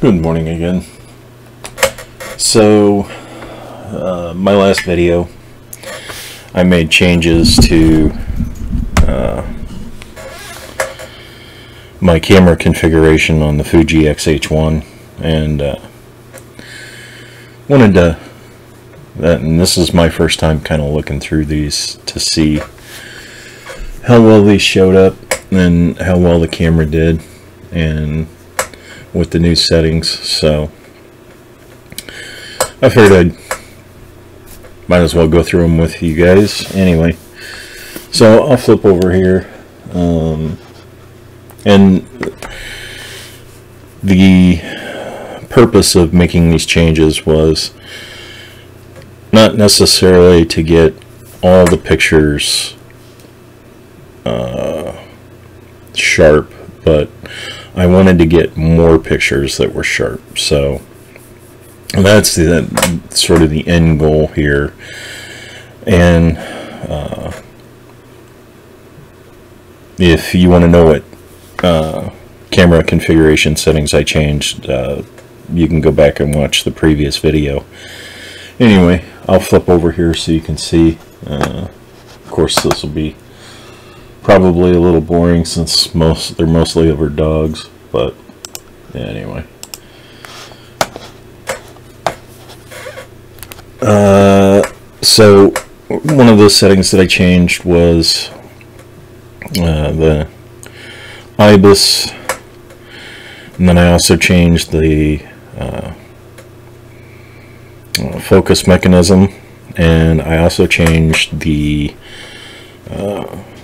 Good morning again. So, my last video, I made changes to my camera configuration on the Fuji XH-1, and wanted to, and this is my first time kind of looking through these to see how well these showed up and how well the camera did, and with the new settings. So I figured I might as well go through them with you guys anyway. So I'll flip over here, and the purpose of making these changes was not necessarily to get all the pictures sharp, but I wanted to get more pictures that were sharp. So that's sort of the end goal here. And if you want to know what camera configuration settings I changed, you can go back and watch the previous video. Anyway, I'll flip over here so you can see. Of course, this will be probably a little boring since they're mostly over dogs, but yeah, anyway. So one of the settings that I changed was the IBIS, and then I also changed the focus mechanism, and I also changed the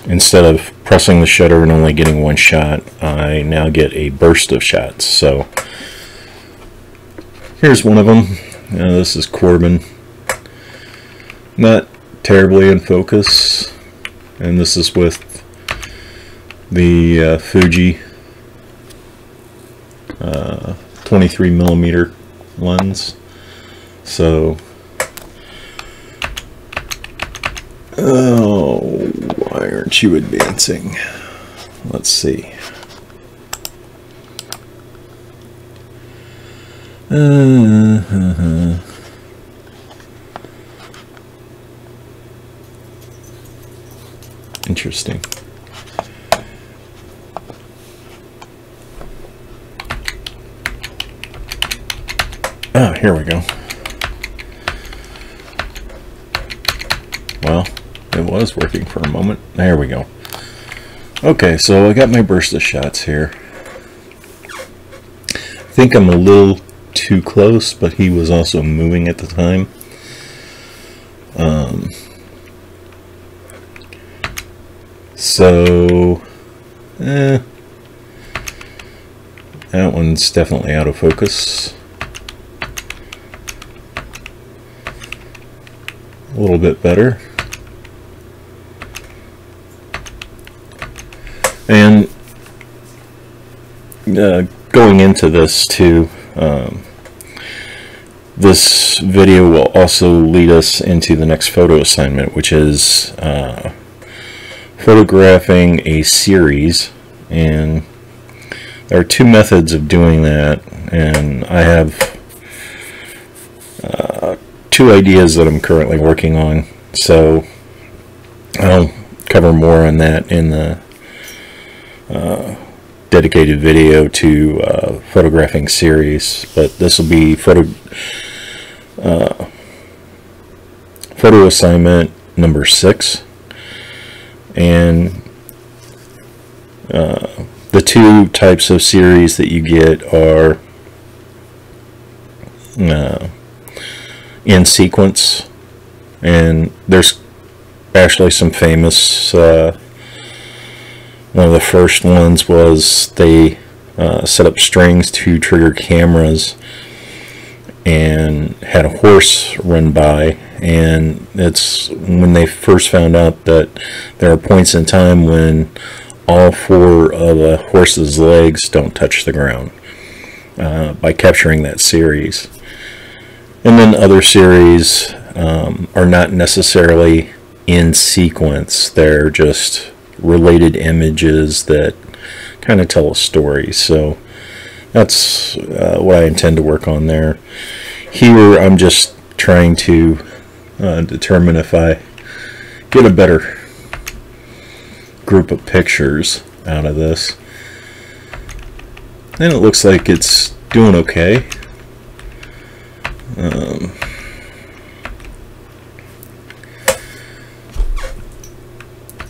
instead of pressing the shutter and only getting one shot, I now get a burst of shots. So here's one of them. This is Corbin. Not terribly in focus, and this is with the Fuji 23mm lens. So oh, why aren't you advancing? Let's see. Interesting. Ah, here we go. Well, it was working for a moment. There we go. Okay, so I got my burst of shots here. I think I'm a little too close, but he was also moving at the time. So that one's definitely out of focus. A little bit better. And going into this too, this video will also lead us into the next photo assignment, which is photographing a series. And there are two methods of doing that, and I have two ideas that I'm currently working on, so I'll cover more on that in the dedicated video to photographing series. But this will be photo assignment number 6, and the two types of series that you get are in sequence, and there's actually some famous one of the first ones was they set up strings to trigger cameras and had a horse run by, and it's when they first found out that there are points in time when all 4 of a horse's legs don't touch the ground, by capturing that series. And then other series are not necessarily in sequence, they're just related images that kind of tell a story. So that's what I intend to work on there. Here I'm just trying to determine if I get a better group of pictures out of this. And it looks like it's doing okay.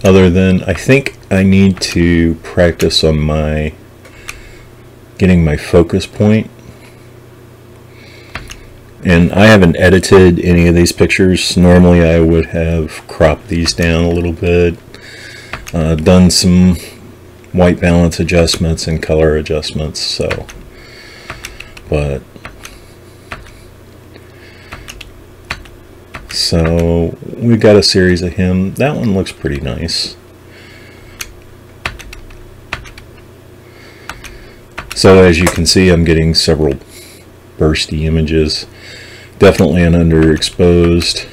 Other than, I think I need to practice on getting my focus point. And I haven't edited any of these pictures. Normally I would have cropped these down a little bit, done some white balance adjustments and color adjustments, so we got a series of him. That one looks pretty nice. So as you can see, I'm getting several bursty images. Definitely an underexposed.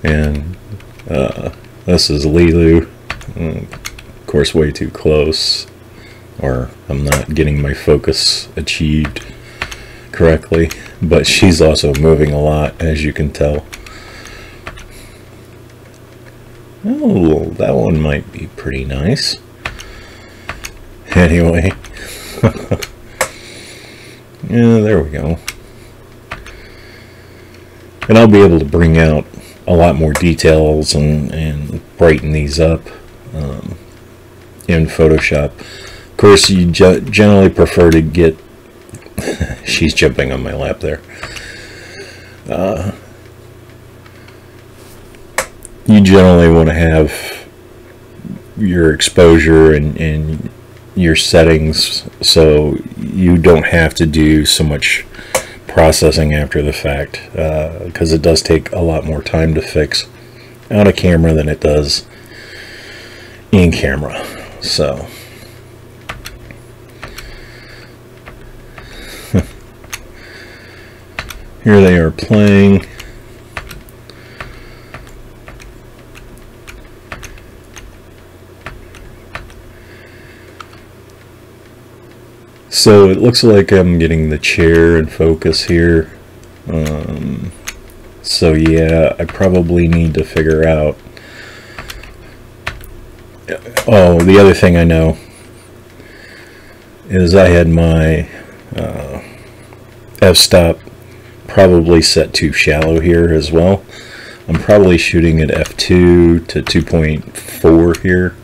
And this is Lilu. Of course, way too close, or I'm not getting my focus achieved correctly, but she's also moving a lot, as you can tell. Oh, that one might be pretty nice. Anyway. Yeah, there we go. And I'll be able to bring out a lot more details and brighten these up in Photoshop. Of course, you generally prefer to get she's jumping on my lap there. You generally want to have your exposure and your settings so you don't have to do so much processing after the fact, because it does take a lot more time to fix out of camera than it does in camera. So here they are playing. So it looks like I'm getting the chair in focus here. So yeah, I probably need to figure out. Oh, the other thing I know is I had my f-stop probably set too shallow here as well. I'm probably shooting at f2 to 2.4 here.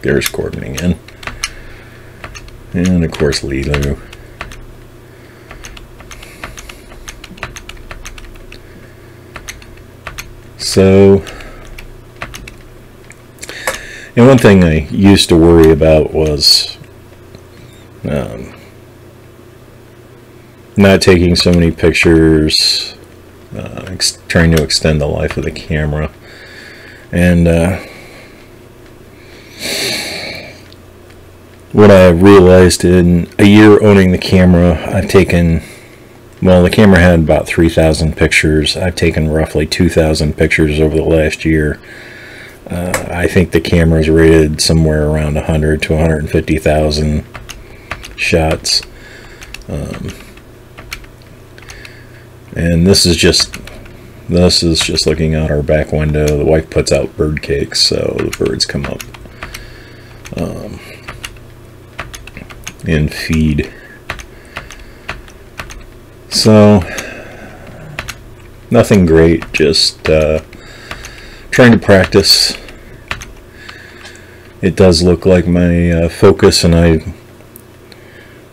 There's Corbin again. And of course Lilu. So, and one thing I used to worry about was not taking so many pictures, trying to extend the life of the camera. And what I realized in a year owning the camera, I've taken, well, the camera had about 3,000 pictures. I've taken roughly 2,000 pictures over the last year. I think the camera's rated somewhere around 100 to 150,000 shots. And this is just looking out our back window. The wife puts out bird cakes, so the birds come up and feed. So nothing great, just trying to practice. It does look like my focus, and I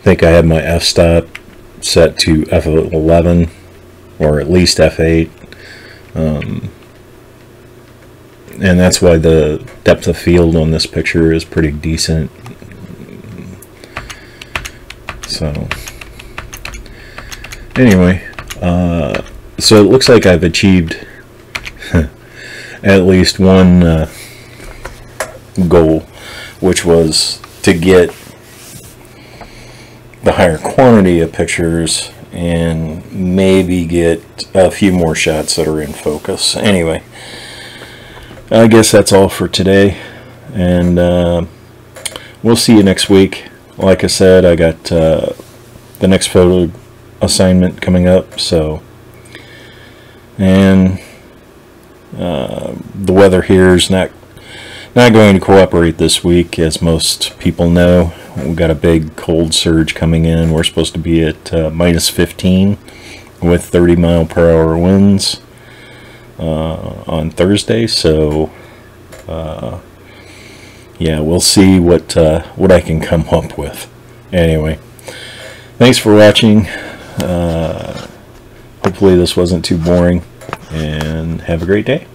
think I have my f-stop set to f11 or at least f8, and that's why the depth of field on this picture is pretty decent. So anyway, so it looks like I've achieved at least one goal, which was to get the higher quantity of pictures and maybe get a few more shots that are in focus. Anyway, I guess that's all for today, and we'll see you next week. Like I said, I got the next photo assignment coming up, so, and the weather here is not going to cooperate this week, as most people know. We've got a big cold surge coming in. We're supposed to be at minus 15 with 30-mile-per-hour winds on Thursday, so yeah, we'll see what I can come up with. Anyway, thanks for watching. Hopefully this wasn't too boring, and have a great day.